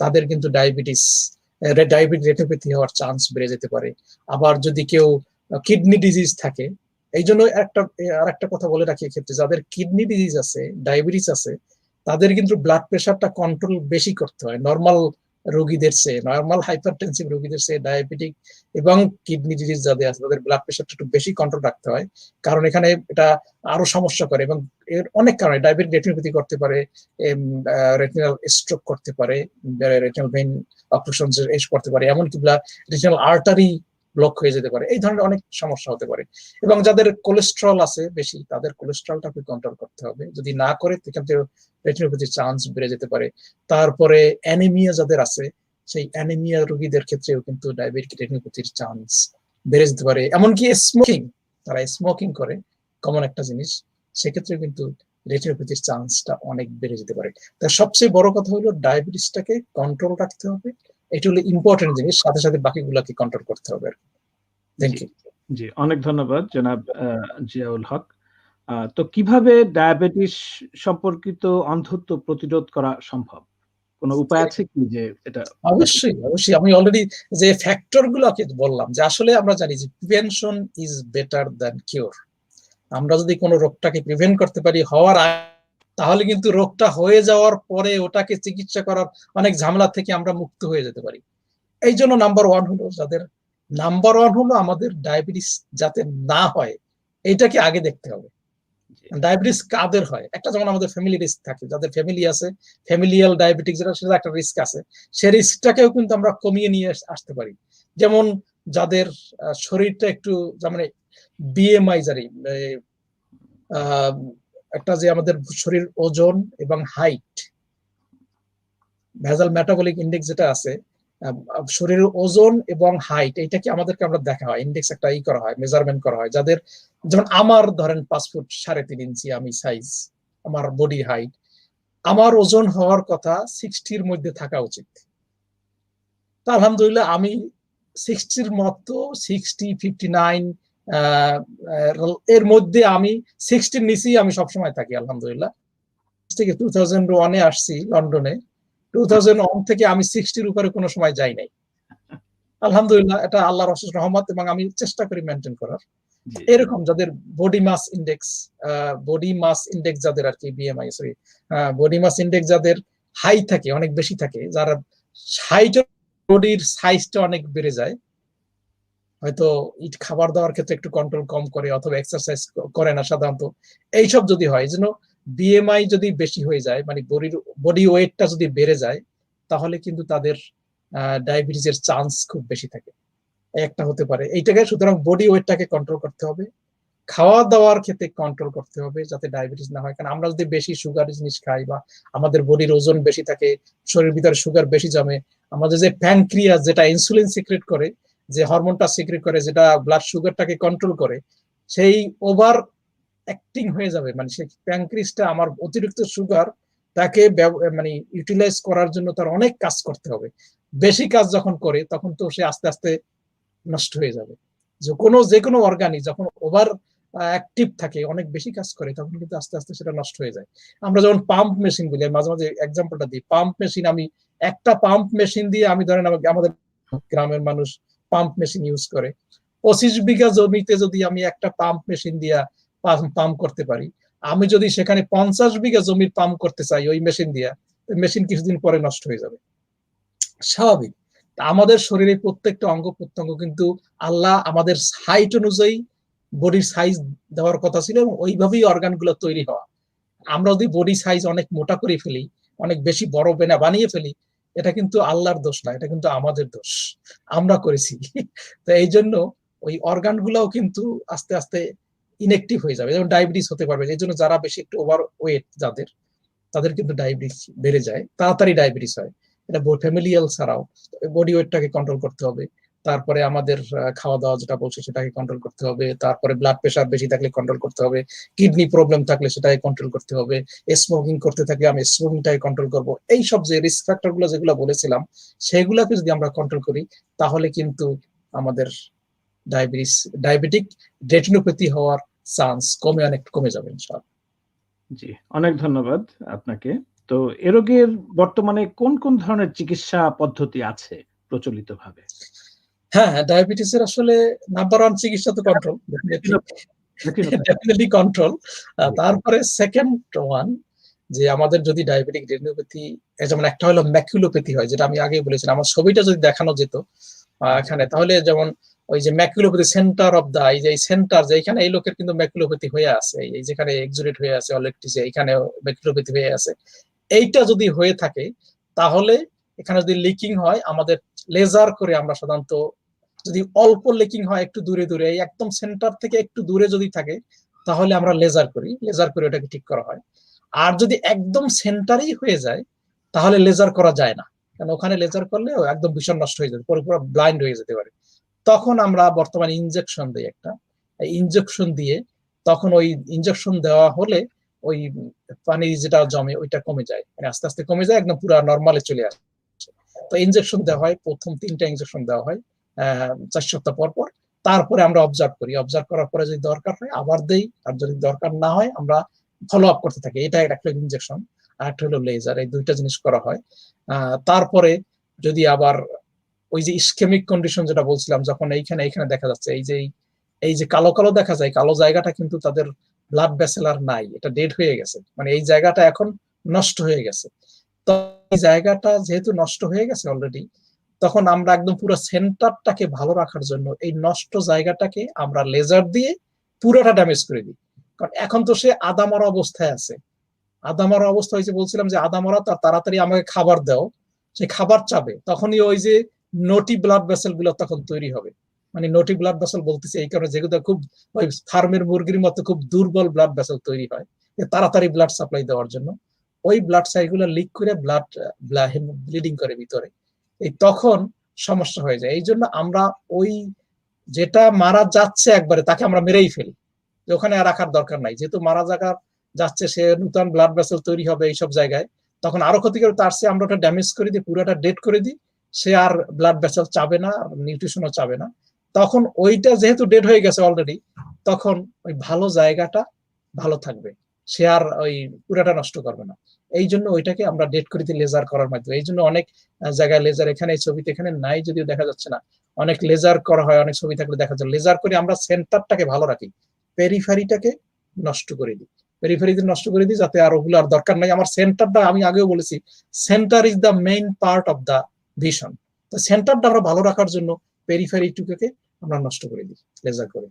তাদের কিন্তু ডায়াবেটিক রেটিনোপ্যাথি হওয়ার চান্স বেড়ে যেতে পারে। আবার যদি কেউ কিডনি ডিজিজ থাকে, এই জন্য আরেকটা কথা বলে রাখি, ক্ষেত্রে যাদের কিডনি ডিজিজ আছে, ডায়াবেটিস আছে, তাদের কিন্তু ব্লাড প্রেশারটা কন্ট্রোল বেশি করতে হয় নর্মাল রোগীদের চেয়ে, নর্মাল হাইপারটেনসিভ রোগীদের চেয়ে ডায়াবেটিক এবং কিডনি ডিজিজ যাদের আছে তাদের ব্লাড প্রেশারটা একটু বেশি কন্ট্রোল রাখতে হয়, কারণ এখানে এটা আরো সমস্যা করে। এবং এর অনেক কারণে ডায়াবেটিক রেটিনোপ্যাথি করতে পারে, রেটিনাল স্ট্রোক করতে পারে, রেটিনাল ভেইন অবস্ট্রাকশন করতে পারে, এমনকি রেটিনাল আর্টারি ব্লক হয়ে যেতে পারে, এই ধরনের অনেক সমস্যা হতে পারে। এবং যাদের কোলেস্ট্রল আছে বেশি, তাদের কোলেস্ট্রলটাকে কন্ট্রোল করতে হবে, যদি না করে সেখান থেকে রেটিনোপ্যাথির চান্স বেড়ে যেতে পারে। তারপরে অ্যানিমিয়া যাদের আছে, সেই অ্যানিমিয়া রোগীদের ক্ষেত্রেও কিন্তু ডায়াবেটিক রেটিনোপ্যাথির চান্স বেড়ে যেতে পারে। এমনকি স্মোকিং, তারা স্মোকিং করে, কমন একটা জিনিস, সেক্ষেত্রে কিন্তু রেটিনোপ্যাথির চান্সটা অনেক বেড়ে যেতে পারে। তার সবচেয়ে বড় কথা হলো ডায়াবেটিসটাকে কন্ট্রোল রাখতে হবে, এটা হলো ইম্পর্টেন্ট জিনিস, সাথে সাথে বাকিগুলোকে কন্ট্রোল করতে হবে। Thank you. জি, অনেক ধন্যবাদ জনাব জিয়াউল হক। তো কিভাবে ডায়াবেটিস সম্পর্কিত অন্ধত্ব প্রতিরোধ করা সম্ভব? কোনো উপায় আছে কি যে এটা? অবশ্যই অবশ্যই, আমি অলরেডি যে ফ্যাক্টর গুলোকে বললাম, যে আসলে আমরা জানি যে prevention is better than cure. আমরা যদি কোনো রোগটাকে প্রিভেন্ট করতে পারি হওয়ার আগে, তাহলে কিন্তু রোগটা হয়ে যাওয়ার পরে ওটাকে চিকিৎসা করার অনেক ঝামেলা থেকে আমরা মুক্ত হয়ে যেতে পারি। এই জন্য নাম্বার ওয়ান হলো আমাদের ডায়াবেটিস যাতে না হয়, এইটাকে আগে দেখতে হবে। ডায়াবেটিস কাদের হয়, একটা যেমন আমাদের ফ্যামিলি রিস্ক থাকে, যাদের ফ্যামিলি আছে, ফ্যামিলিয়াল ডায়াবেটিস যেটা, সেটা একটা রিস্ক আছে, সেই রিস্কটাকেও কিন্তু আমরা কমিয়ে নিয়ে আসতে পারি। যেমন যাদের শরীরটা একটু, মানে বিএমআই জানি, একটা যে আমাদের শরীর ওজন এবং হাইট, ভেজাল মেটাবলিক ইন্ডেক্স যেটা আছে, শরীরের ওজন এবং হাইট, এইটাকে আমরা দেখা হয়, ইন্ডেক্স একটা করা হয়, মেজারমেন্ট করা হয়। যাদের, যেমন আমার ধরেন 5 ফুট 3.5 ইঞ্চি আমি সাইজ, আমার বডি হাইট, আমার ওজন হওয়ার কথা 60-র মধ্যে থাকা উচিত। তা আলহামদুলিল্লাহ আমি 60-র মতো, 60, 59 এর মধ্যে, আমি 60-র নিচেই আমি সবসময় থাকি আলহামদুলিল্লাহ। থেকে 2001-এ আসছি লন্ডনে, 2001 থেকে আমি 60-র উপরে কোনো সময় যাই নাই আলহামদুলিল্লাহ, এটা আল্লাহর অশেষ রহমত, এবং আমি চেষ্টা করি মেনটেন করার। এরকম যাদের বডি মাস ইন্ডেক্স যাদের আর কি, BMI sorry, body mass index যাদের হাই থাকে, অনেক বেশি থাকে, যারা হাইট, বডির সাইজটা অনেক বেড়ে যায়, হয়তো খাবার দাবার ক্ষেত্রে একটু কন্ট্রোল কম করে, অথবা এক্সারসাইজ করে না সাধারণত, এইসব যদি হয়, যেন বিএমআই যদি বেশি হয়ে যায়, মানে বডি ওয়েটটা যদি বেড়ে যায়, তাহলে কিন্তু তাদের ডায়াবেটিসের চান্স খুব বেশি থাকে। একটা হতে পারে এইটাকে। সুতরাং বডি ওয়েটটাকে কন্ট্রোল করতে হবে, খাওয়া দাওয়ার ক্ষেত্রে কন্ট্রোল করতে হবে যাতে ডায়াবেটিস না হয়। কারণ আমরা যদি বেশি সুগার জিনিস খাই, বা আমাদের বডির ওজন বেশি থাকে, শরীরের ভিতরে সুগার বেশি জমে, আমাদের যে প্যানক্রিয়াস যেটা ইনসুলিন সিক্রেট করে, যে হরমোনটা সিক্রেট করে, যেটা ব্লাড সুগারটাকে কন্ট্রোল করে, সেই ওভার অ্যাক্টিং হয়ে যাবে, মানে সেই প্যানক্রিয়াসটা আমার অতিরিক্ত সুগার তাকে মানে ইউটিলাইজ করার জন্য তার অনেক কাজ করতে হবে। বেশি কাজ যখন করে, তখন তো সে আস্তে আস্তে নষ্ট হয়ে যাবে। যে কোনো অর্গানই যখন ওভার অ্যাক্টিভ থাকে, অনেক বেশি কাজ করে, তখন কিন্তু আস্তে আস্তে সেটা নষ্ট হয়ে যায়। আমরা যখন পাম্প মেশিন বলি, মাঝে মাঝে এক্সাম্পলটা দিই, পাম্প মেশিন, আমি একটা পাম্প মেশিন দিয়ে, আমি ধরেন আমাদের গ্রামের মানুষ পাম্প মেশিন ইউজ করে, 25 বিঘা জমিতে যদি আমি একটা পাম্প মেশিন দিয়া পাম্প করতে পারি, আমি যদি সেখানে 50 বিঘা জমির পাম্প করতে চাই ওই মেশিন দিয়া, মেশিন কিছুদিন পরে নষ্ট হয়ে যাবে, স্বাভাবিক। আমাদের শরীরে প্রত্যেকটা অঙ্গ প্রত্যঙ্গ কিন্তু আল্লাহ আমাদের হাইট অনুযায়ী বডির সাইজ দেওয়ার কথা ছিল, এবং ওইভাবেই অর্গানগুলো তৈরি হওয়া। আমরা যদি বডি সাইজ অনেক মোটা করে ফেলি, অনেক বেশি বড় বানিয়ে ফেলি, এটা কিন্তু আল্লাহর দোষ না, এটা কিন্তু আমাদের দোষ, আমরা করেছি। তো এই জন্য ওই অর্গান গুলাও কিন্তু আস্তে আস্তে ইনএক্টিভ হয়ে যাবে, যেমন ডায়াবেটিস হতে পারবে। এই জন্য যারা বেশি একটু ওভার ওয়েট, তাদের কিন্তু ডায়াবেটিস বেড়ে যায়, তাড়াতাড়ি ডায়াবেটিস হয়। এটা ফ্যামিলিয়াল ছাড়াও বডি ওয়েটটাকে কন্ট্রোল করতে হবে। তারপরে আমাদের খাওয়া দাওয়া যেটা বলছে সেটাকে কন্ট্রোল করতে হবে। তারপরে ব্লাড প্রেশার বেশি থাকলে কন্ট্রোল করতে হবে, কিডনি প্রবলেম থাকলে সেটাকে কন্ট্রোল করতে হবে, স্মোকিং করতে থাকলে আমি স্মোকিংটাকে কন্ট্রোল করব। এইসব যে রিস্ক ফ্যাক্টর গুলো যেগুলো বলেছিলাম, সেগুলোকে যদি আমরা কন্ট্রোল করি, তাহলে কিন্তু আমাদের ডায়াবেটিক রেটিনোপ্যাথি হওয়ার চান্স অনেক কমে যাবে ইনশাআল্লাহ। জি, অনেক ধন্যবাদ আপনাকে। তো এ রোগের বর্তমানে কোন কোন ধরনের চিকিৎসা পদ্ধতি আছে প্রচলিতভাবে? হ্যাঁ, ডায়াবেটিসের আসলে নাম্বার 1 চিকিৎসা তো কন্ট্রোল, ডেফিনিটলি কন্ট্রোল। তারপরে সেকেন্ড ওয়ান, যে আমাদের যদি ডায়াবেটিক রেটিনোপ্যাথি, যেমন একটা হলো ম্যাকুলোপ্যাথি হয়, যেটা আমি আগে বলেছিলাম, আমার ছবিটা যদি দেখানো যেত এখানে, তাহলে যেমন ওই যে ম্যাকুলোপ্যাথি সেন্টার অফ দা, এই যে সেন্টার, যে এখানে এই লোকের কিন্তু ম্যাকুলোপ্যাথি হয়ে আছে, এই যেখানে এক্সুরেট হয়ে আছে অলেকটিসে, এখানেও ম্যাকুলোপ্যাথি হয়ে আছে। এইটা যদি হয়ে থাকে, তাহলে এখানে যদি লিকিং হয়, আমাদের লেজার করে, আমরা সাধারণত যদি অল্প লিকিং হয় একটু দূরে দূরে, একদম সেন্টার থেকে একটু দূরে যদি থাকে, তাহলে আমরা লেজার করে ওটাকে ঠিক করা হয়। আর যদি একদম সেন্টারেই হয়ে যায়, তাহলে লেজার করা যায় না, কারণ ওখানে লেজার করলে একদম ভীষণ নষ্ট হয়ে যাবে, পুরো ব্লাইন্ড হয়ে যেতে পারে। তখন আমরা বর্তমানে ইনজেকশন দিই একটা, ইনজেকশন দিয়ে, তখন ওই ইনজেকশন দেওয়া হলে ওই পানি যেটা জমে ওইটা কমে যায়, মানে আস্তে আস্তে কমে যায়, একদম পুরো নর্মালে চলে আসে। তো ইনজেকশন দেওয়া হয়, প্রথম 3টা ইনজেকশন দেওয়া হয় 4 সপ্তাহ পর পর। তারপরে আমরা অবজার্ভ করার পরে যদি দরকার হয় আবার দেই, আর যদি দরকার না হয় আমরা ফলো আপ করতে থাকি। এটা একটা ইনজেকশন, আর একটা হলো লেজার, এই দুইটা জিনিস করা হয়। তারপরে যদি আবার ওই যে ইসকেমিক কন্ডিশন যেটা বলছিলাম, যখন এইখানে দেখা যাচ্ছে এই যে কালো কালো দেখা যায়, কালো জায়গাটা কিন্তু তাদের ব্লাড ভেসেল আর নাই, এটা ডেড হয়ে গেছে, মানে এই জায়গাটা এখন নষ্ট হয়ে গেছে। তো এই জায়গাটা যেহেতু নষ্ট হয়ে গেছে অলরেডি, তখন আমরা একদম পুরো সেন্টারটাকে ভালো রাখার জন্য এই নষ্ট জায়গাটাকে আমরা লেজার দিয়ে পুরোটা ড্যামেজ করে দিই। কারণ এখন তো সে আদামরা অবস্থায় আছে, আদামরা অবস্থা হয়েছে, বলছিলাম যে আদামরা তার তাড়াতাড়ি আমাকে খাবার দাও, সে খাবার চাবে, তখনই ওই যে নটি ব্লাড ভেসেল গুলো তখন তৈরি হবে। মানে নটি ব্লাড ভেসেল বলতেছে এই কারণে, যেগুলো খুব ওই ফার্মের মুরগির মতো খুব দুর্বল ব্লাড ভেসেল তৈরি হয় তাড়াতাড়ি ব্লাড সাপ্লাই দেওয়ার জন্য। ওই ব্লাড সাইগুলো লিক করে ব্লিডিং করে ভিতরে, এই তখন সমস্যা হয়ে যায়। এই জন্য আমরা ওই যেটা মারা যাচ্ছে একবারে তাকে আমরা মেরেই ফেলি, যে ওখানে আর রাখার দরকার নাই, যেহেতু মারা যাচ্ছে, সে নতুন ব্লাড ভেসেল তৈরি হবে এইসব জায়গায়, তখন আরো ক্ষতি করে, তার চেয়ে আমরা ওটা ড্যামেজ করে দিই, পুরোটা ডেড করে দিই, সে আর ব্লাড ভেসেল চাবে না, নিউট্রিশনও চাবে না। তখন ওইটা যেহেতু ডেড হয়ে গেছে অলরেডি, তখন ওই ভালো জায়গাটা ভালো থাকবে, সে আর ওই পুরাটা নষ্ট করবে না। এই জন্য ওইটাকে আমরা ডেড করে দিই লেজার করার মাধ্যমে। এই জন্য অনেক জায়গায় লেজার, এখানে এই ছবিতে এখানে নাই যদিও দেখা যাচ্ছে না, অনেক লেজার করা হয়, অনেক ছবি থাকলে দেখা যায়। লেজার করে আমরা সেন্টারটাকে ভালো রাখি, পেরিফেরিটাকে নষ্ট করে দিই, পেরিফেরিতে নষ্ট করে দিই, যাতে আর ওগুলো আর দরকার নাই। আমার সেন্টারটা, আমি আগেও বলেছি, centre is the main part of the vision. তো সেন্টারটা আমরা ভালো রাখার জন্য পেরিফেরিটুকুকে আমরা নষ্ট করে দিই লেজার করে।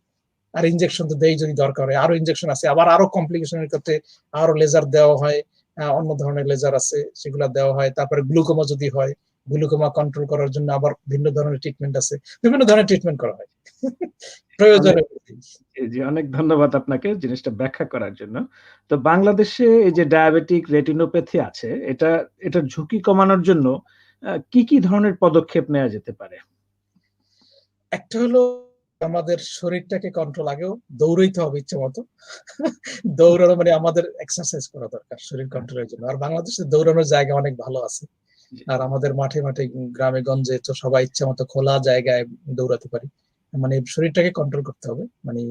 আর ইনজেকশন তো দেই যদি দরকার হয়, আরো ইনজেকশন আছে, আবার আরো কমপ্লিকেশনের ক্ষেত্রে আরো লেজার দেওয়া হয়, অন্য ধরনের লেজার আছে সেগুলো দেওয়া হয়। তারপরে গ্লুকোমা যদি হয়, গ্লুকোমা কন্ট্রোল করার জন্য আবার ভিন্ন ধরনের ট্রিটমেন্ট আছে, বিভিন্ন ধরনের ট্রিটমেন্ট করা হয় প্রয়োজনে। জি, অনেক ধন্যবাদ আপনাকে জিনিসটা ব্যাখ্যা করার জন্য। তো বাংলাদেশে এই যে ডায়াবেটিক রেটিনোপ্যাথি আছে, এটার ঝুঁকি কমানোর জন্য কি কি ধরনের পদক্ষেপ নেওয়া যেতে পারে? একটা হলো আমাদের শরীরটাকে কন্ট্রোল, আগেও দৌড়াইতে হবে ইচ্ছে মতো। দৌড়ানো মানে আমাদের এক্সারসাইজ করা দরকার শরীর কন্ট্রোলের জন্য। আর বাংলাদেশে দৌড়ানোর জায়গা অনেক ভালো আছে, আর আমাদের মাঠে মাঠে গ্রামে গঞ্জে তো সবাই ইচ্ছা মতো খোলা জায়গায় দৌড়াতে পারি। মানে শরীরটাকে কন্ট্রোল করতে হবে, মানে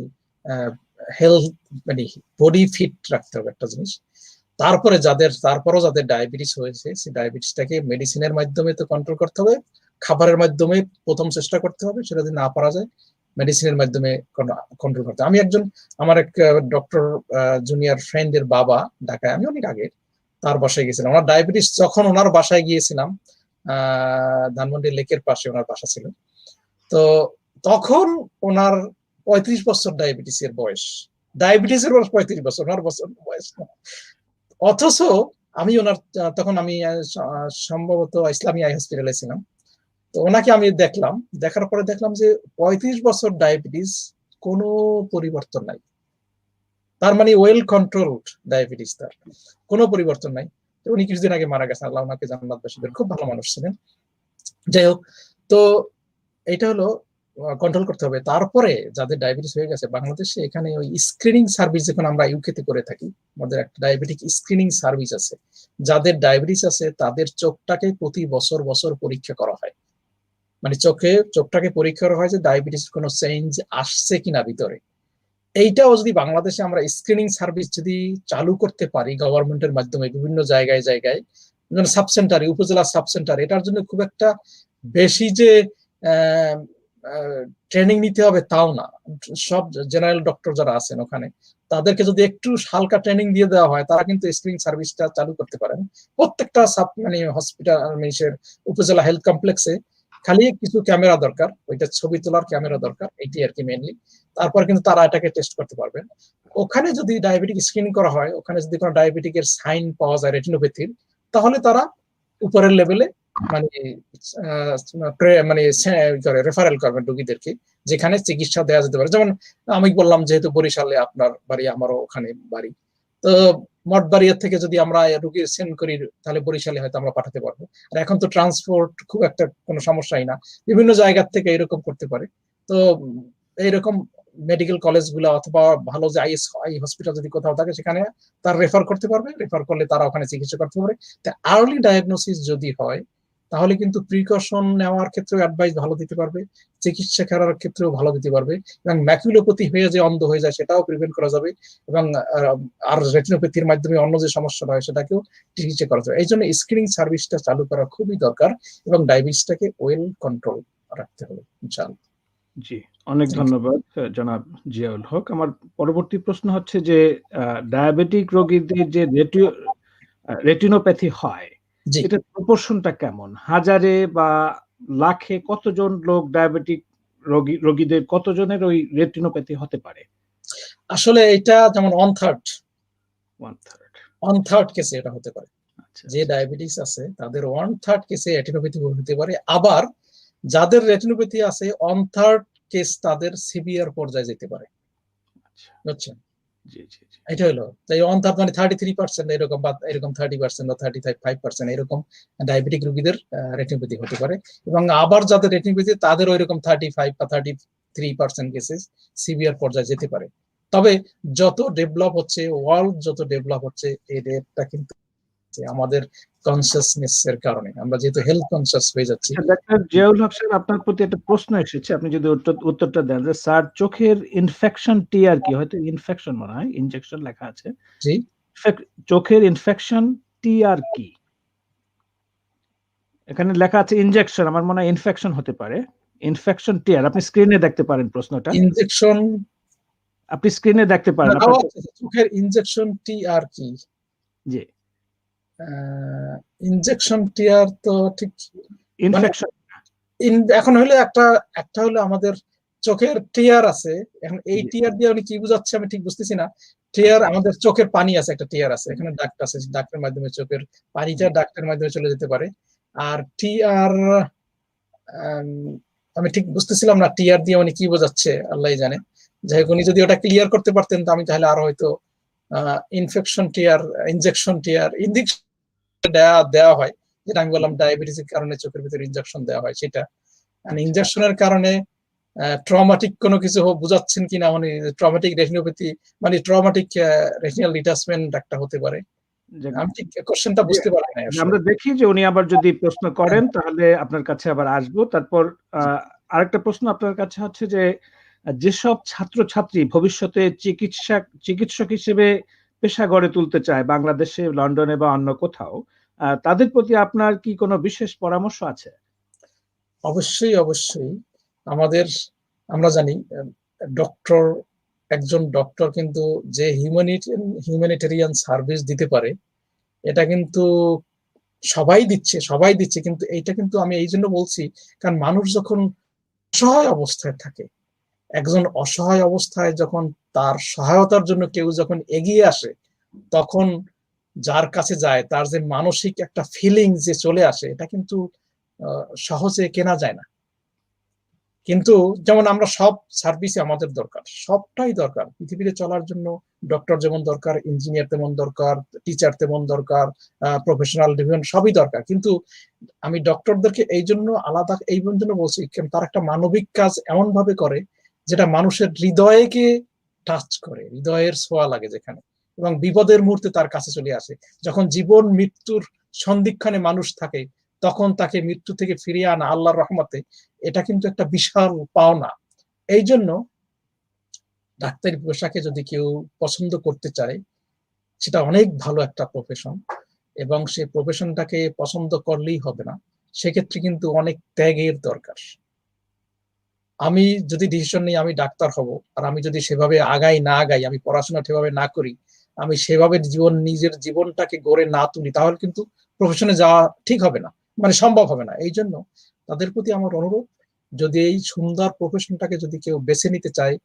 হেলথ, মানে বডি ফিট রাখতে হবে একটা জিনিস। তারপরও যাদের ডায়াবেটিস হয়েছে, সেই ডায়াবেটিসটাকে মেডিসিনের মাধ্যমে তো কন্ট্রোল করতে হবে, খাবারের মাধ্যমে প্রথম চেষ্টা করতে হবে, সেটা যদি না পারা যায় মেডিসিনের মাধ্যমে কন্ট্রোল করতে হবে। আমি আমার এক ডক্টর জুনিয়র ফ্রেন্ডের বাবা ঢাকায়, আমি অনেক আগে তার বাসায় গেছিলাম। ওনার ডায়াবেটিস, যখন ওনার বাসায় গিয়েছিলাম, ধানমন্ডি লেকের পাশে ওনার বাসা ছিল, তো তখন ওনার 35 বছর ডায়াবেটিসের বয়স। ডায়াবেটিসের বয়স 35 বছর, ওনার বয়স না। অথচ আমি তখন আমি সম্ভবত ইসলামী আই হসপিটালে ছিলাম। তো ওনাকে আমি দেখার পরে দেখলাম যে 35 বছর ডায়াবেটিস, কোনো পরিবর্তন নাই। তার মানে ওয়েল কন্ট্রোলড ডায়াবেটিস, তার কোনো পরিবর্তন নাই। উনি কিছুদিন আগে মারা গেছেন, আল্লাহ ওনাকে জান্নাত বাসী, খুব ভালো মানুষ ছিলেন। যাই হোক, তো এটা হলো কন্ট্রোল করতে হবে। তারপরে যাদের ডায়াবেটিস হয়ে গেছে, বাংলাদেশে এখানে ওই স্ক্রিনিং সার্ভিস, যখন আমরা ইউকেতে করে থাকি, আমাদের একটা ডায়াবেটিক স্ক্রিনিং সার্ভিস আছে। যাদের ডায়াবেটিস আছে তাদের চোখটাকে প্রতি বছর পরীক্ষা করা হয়, মানে চোখটাকে পরীক্ষা করা হয় যে ডায়াবেটিস কোনো চেঞ্জ আসছে কিনা ভিতরে। এইটাও যদি বাংলাদেশে আমরা স্ক্রিনিং সার্ভিস যদি চালু করতে পারি গভর্নমেন্টের মাধ্যমে, বিভিন্ন জায়গায় যেমন সাব সেন্টারে, উপজেলা সাব সেন্টার, এটার জন্য খুব একটা বেশি যে ট্রেনিং নিতে হবে তাও না। সব জেনারেল ডক্টর যারা আছেন ওখানে, তাদেরকে যদি একটু হালকা ট্রেনিং দিয়ে দেওয়া হয়, তারা কিন্তু স্ক্রিনিং সার্ভিসটা চালু করতে পারেন প্রত্যেকটা হসপিটাল, উপজেলা হেলথ কমপ্লেক্সে। খালি কিছু ক্যামেরা দরকার, ওইটা ছবি তোলার ক্যামেরা দরকার, এইটি আর কি মেইনলি। তারপর কিন্তু তারা এটাকে টেস্ট করতে পারবেন। ওখানে যদি ডায়াবেটিক স্ক্রিনিং করা হয়, ওখানে যদি কোনো ডায়াবেটিকের সাইন পাওয়া যায় রেটিনোপ্যাথির, তাহলে তারা উপরের লেভেলে রেফারেল করবেন রোগীদেরকে, যেখানে চিকিৎসা দেওয়া যেতে পারে। যেমন আমি বললাম, যেহেতু বরিশালে আপনার বাড়ি, আমারও ওখানে বাড়ি, তো মঠবাড়িয়া থেকে যদি আমরা রোগী সেন্ড করি, তাহলে বরিশালে হয়তো আমরা পাঠাতে পারবো। আর এখন তো ট্রান্সপোর্ট খুব একটা কোনো সমস্যাই না, বিভিন্ন জায়গা থেকে এরকম করতে পারে। তো এইরকম মেডিকেল কলেজ গুলা অথবা ভালো যে আই হসপিটাল যদি কোথাও থাকে, সেখানে তার রেফার করতে পারবে, রেফার করলে তারা ওখানে চিকিৎসা করতে পারবে। আর্লি ডায়াগনোসিস যদি হয়, তাহলে কিন্তু প্রিকশন নেওয়ার ক্ষেত্রে অ্যাডভাইস ভালো দিতে পারবে, চিকিৎসা করার ক্ষেত্রেও ভালো দিতে পারবে, এবং ম্যাকুলোপ্যাথি হয়ে যে অন্ধ হয়ে যায় সেটাও প্রিভেন্ট করা যাবে, এবং আর রেটিনোপ্যাথির মাধ্যমে অন্য যে সমস্যাটা হয় সেটাকেও চিকিৎসা করা যাবে। এই জন্য স্ক্রিনিং সার্ভিসটা চালু করা খুবই দরকার, এবং ডায়াবেটিসটাকে ওয়েল কন্ট্রোল রাখতে হবে ইনশাআল্লাহ। জি, অনেক ধন্যবাদ জনাব জিয়াউল হক। আমার পরবর্তী প্রশ্ন হচ্ছে যে ডায়াবেটিক রোগীদের যে রেটিনোপ্যাথি হয়, এটার প্রপোর্শনটা কেমন? হাজারে বা লাখে কতজন লোক ডায়াবেটিক রোগীদের কতজনের ওই রেটিনোপ্যাথি হতে পারে? আসলে এটা যেমন 1/3 কেসে এটা হতে পারে। যে ডায়াবেটিস আছে তাদের 1/3 কেসে রেটিনোপ্যাথি হতে পারে। আবার যাদের রেটিনোপ্যাথি আছে 1/3 কেস তাদের সিভিয়ার পর্যায়ে যেতে পারে। বুঝছেন? এটা হলো তাই 1/3 মানে 33% এরকম, বা এরকম 30% বা 35% এরকম ডায়াবেটিক রোগীদের রেটিনোপ্যাথি হতে পারে। এবং আবার যাদের রেটিনোপ্যাথি তাদের ওইরকম 35 বা 33% কেসেস সিভিয়ার পর্যায়ে যেতে পারে। তবে যত ডেভেলপ হচ্ছে, ওয়ার্ল্ড যত ডেভেলপ হচ্ছে, এই রেটটা কিন্তু আমাদের কনসিয়াসনেস এর কারণে, আমরা যেহেতু হেলথ কনসিয়াস হয়ে যাচ্ছি। ডাক্তার জিয়াউল হক স্যার, আপনার প্রতি একটা প্রশ্ন এসেছে, আপনি যদি উত্তরটা দেন যে স্যার, চোখের ইনফেকশন টিআর কি? হয়তো ইনফেকশন মনে হয়, ইনজেকশন লেখা আছে। জি, চোখের ইনফেকশন টিআর কি? এখানে লেখা আছে ইনজেকশন, আমার মনে হয় ইনফেকশন হতে পারে। ইনফেকশন টিআর, আপনি স্ক্রিনে দেখতে পারেন প্রশ্নটা। ইনজেকশন, আপনি স্ক্রিনে দেখতে পারেন। চোখের ইনজেকশন টিআর কি? জি, ইনজেকশন টিআর তো ঠিক ইনফেকশন। এখন হলো একটা হলো আমাদের চোখের টিয়ার আছে। এখন এই টিয়ার দিয়ে উনি কি বুঝাচ্ছে আমি ঠিক বুঝতেছি না। টিয়ার, আমাদের চোখের পানি আছে, একটা টিয়ার আছে, এখানে ডাক্ট আছে, ডাক্টের মাধ্যমে চোখের পানিটা ডাক্টের মাধ্যমে চলে যেতে পারে। আর টিআর আমি ঠিক বুঝতেছিলাম না টিআর দিয়ে উনি কি বোঝাচ্ছে, আল্লাহ জানে। যাই হোক, উনি যদি ওটা ক্লিয়ার করতে পারতেন তো আমি তাহলে আরো হয়তো ইনফেকশন টিয়ার, ইনজেকশন টিয়ার, ইনজেকশন দেওয়া হয়, যেটা আমি বললাম ডায়াবেটিসের কারণে চোখের ভিতরে ইনজেকশন দেওয়া হয়, সেটা ইনজেকশনের কারণে ট্রমাটিক কোনো কিছু বুঝাচ্ছেন কিনা, মানে ট্রমাটিক রেটিনোপ্যাথি, মানে ট্রমাটিক রেটিনাল ডিটাচমেন্ট একটা হতে পারে। আমি ঠিক কোশ্চেনটা বুঝতে পারি নাই আসলে। আমরা দেখি যে উনি আবার যদি প্রশ্ন করেন তাহলে আপনার কাছে আবার আসবো। তারপর আরেকটা প্রশ্ন আপনার কাছে হচ্ছে যে যেসব ছাত্রছাত্রী ভবিষ্যতে চিকিৎসক হিসেবে পেশা গড়ে তুলতে চায় বাংলাদেশে, লন্ডনে বা অন্য কোথাও, তাদের প্রতি আপনার কি কোনো বিশেষ পরামর্শ আছে? অবশ্যই, অবশ্যই। আমরা জানি একজন ডক্টর কিন্তু যে হিউম্যানিটেরিয়ান সার্ভিস দিতে পারে, এটা কিন্তু সবাই দিচ্ছে। কিন্তু এইটা কিন্তু আমি এই জন্য বলছি, কারণ মানুষ যখন অসহায় অবস্থায় থাকে, একজন অসহায় অবস্থায় যখন তার সহায়তার জন্য কেউ যখন এগিয়ে আসে, তখন যার কাছে যায় তার যে মানসিক একটা ফিলিং যে চলে আসে, এটা কিন্তু সহজে কেনা যায় না। কিন্তু যেমন আমরা সব সার্ভিসে আমাদের দরকার, সবটাই দরকার পৃথিবীতে চলার জন্য। ডক্টর যেমন দরকার, ইঞ্জিনিয়ার তেমন দরকার, টিচার তেমন দরকার, প্রফেশনাল ডিভিশন সবই দরকার। কিন্তু আমি ডক্টরদেরকে এই জন্য আলাদা এই জন্য বলছি, কারণ তার একটা মানবিক কাজ এমন ভাবে করে যেটা মানুষের হৃদয়কে টাচ করে, হৃদয়ের ছোঁয়া লাগে যেখানে, এবং বিপদের মুহূর্তে তার কাছে চলে আসে। যখন জীবন মৃত্যুর সন্ধিক্ষণে মানুষ থাকে, তখন তাকে মৃত্যু থেকে ফিরিয়ে আনা আল্লাহর রহমতে, এটা কিন্তু একটা বিশাল পাওনা। এই জন্য ডাক্তারি পেশাকে যদি কেউ পছন্দ করতে চায়, সেটা অনেক ভালো একটা প্রফেশন, এবং সেই প্রফেশনটাকে পছন্দ করলেই হবে না, সেক্ষেত্রে কিন্তু অনেক ত্যাগের দরকার। আমি যদি ডিসিশন নিই আমি ডাক্তার হব, আর আমি যদি সেভাবে না আগাই, আমি পড়াশোনা সেভাবে না করি, আমি সেভাবে নিজের জীবনটাকে গড়ে না তুলি, তাহলে কিন্তু প্রফেশনে যাওয়া ঠিক হবে না, মানে সম্ভব হবে না। এই জন্য তাদের প্রতি আমার অনুরোধ, যদি এই সুন্দর প্রফেশনটাকে যদি কেউ বেছে নিতে চায়,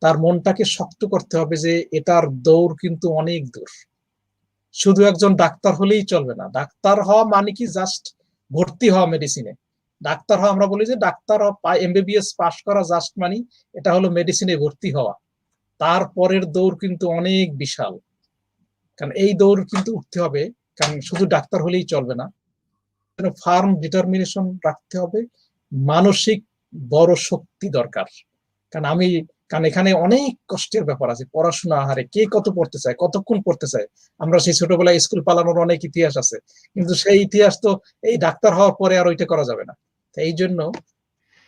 তার মনটাকে শক্ত করতে হবে যে এটার দৌড় কিন্তু অনেক দূর। শুধু একজন ডাক্তার হলেই চলবে না। ডাক্তার হওয়া মানে কি জাস্ট ভর্তি হওয়া মেডিসিনে? ডাক্তার হওয়া, আমরা বলি যে ডাক্তার এমবিবিএস পাশ করা জাস্ট মানে এটা হলো মেডিসিনে ভর্তি হওয়া। তারপরের দৌড় কিন্তু অনেক বিশাল, কারণ এই দৌড় কিন্তু উঠতে হবে, কারণ শুধু ডাক্তার হলেই চলবে না, ফার্ম ডিটারমিনেশন রাখতে হবে, মানসিক বড় শক্তি দরকার। কারণ এখানে অনেক কষ্টের ব্যাপার আছে। পড়াশোনা, আহারে কে কত পড়তে চায়, কতক্ষণ পড়তে চায়। আমরা সেই ছোটবেলায় স্কুল পালানোর অনেক ইতিহাস আছে, কিন্তু সেই ইতিহাস তো এই ডাক্তার হওয়ার পরে আর ওইটা করা যাবে না। এই জন্য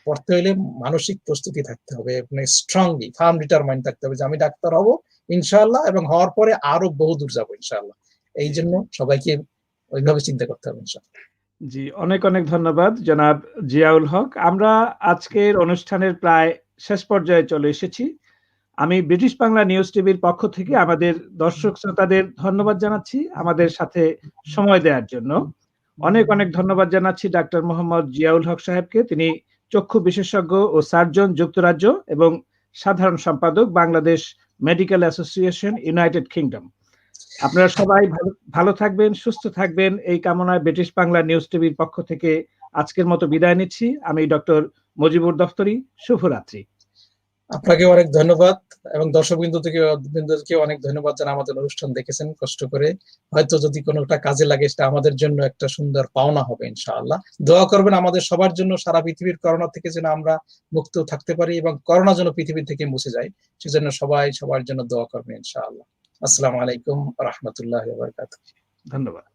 পড়তে হইলে মানসিক প্রস্তুতি থাকতে হবে, মানে স্ট্রংলি ফার্ম ডিটারমাইন্ড থাকতে হবে যে আমি ডাক্তার হব ইনশাআল্লাহ, এবং হওয়ার পরে আরো বহু দূর যাবো ইনশাআল্লাহ। এই জন্য সবাইকে ওইভাবে চিন্তা করতে হবে ইনশাআল্লাহ। জি, অনেক ধন্যবাদ জনাব জিয়াউল হক। আমরা আজকের অনুষ্ঠানের প্রায় শেষ পর্যায়ে চলে এসেছি। আমি ব্রিটিশ বাংলা নিউজ টিভির পক্ষ থেকে আমাদের দর্শক শ্রোতাদের ধন্যবাদ জানাচ্ছি আমাদের সাথে সময় দেওয়ার জন্য। অনেক ধন্যবাদ জানাচ্ছি ডাক্তার মোহাম্মদ জিয়াউল হক সাহেবকে। তিনি চক্ষু বিশেষজ্ঞ ও সার্জন, যুক্তরাজ্য, এবং সাধারণ সম্পাদক, Bangladesh medical association, United kingdom. আপনারা সবাই ভালো থাকবেন, সুস্থ থাকবেন এই কামনায় ব্রিটিশ বাংলা নিউজ টিভির পক্ষ থেকে আজকের মতো বিদায় নিচ্ছি। আমি ডক্টর মজিবুর দফতরি। শুভরাত্রি। আপনাকে অনেক ধন্যবাদ, এবং দর্শকবৃন্দকে অনেক ধন্যবাদ যারা আমাদের অনুষ্ঠান দেখেছেন কষ্ট করে। হয়তো যদি কোনোটা কাজে লাগে, সেটা আমাদের জন্য একটা সুন্দর পাওনা হবে ইনশাআল্লাহ। দোয়া করবেন আমাদের সবার জন্য, সারা পৃথিবীর করোনা থেকে যেন আমরা মুক্ত থাকতে পারি, এবং করোনা যেন পৃথিবী থেকে মুছে যায়, সেজন্য সবাই সবার জন্য দোয়া করবেন ইনশাআল্লাহ। আসসালামু আলাইকুম ওয়া রাহমাতুল্লাহি ওয়া বারাকাতুহু। ধন্যবাদ।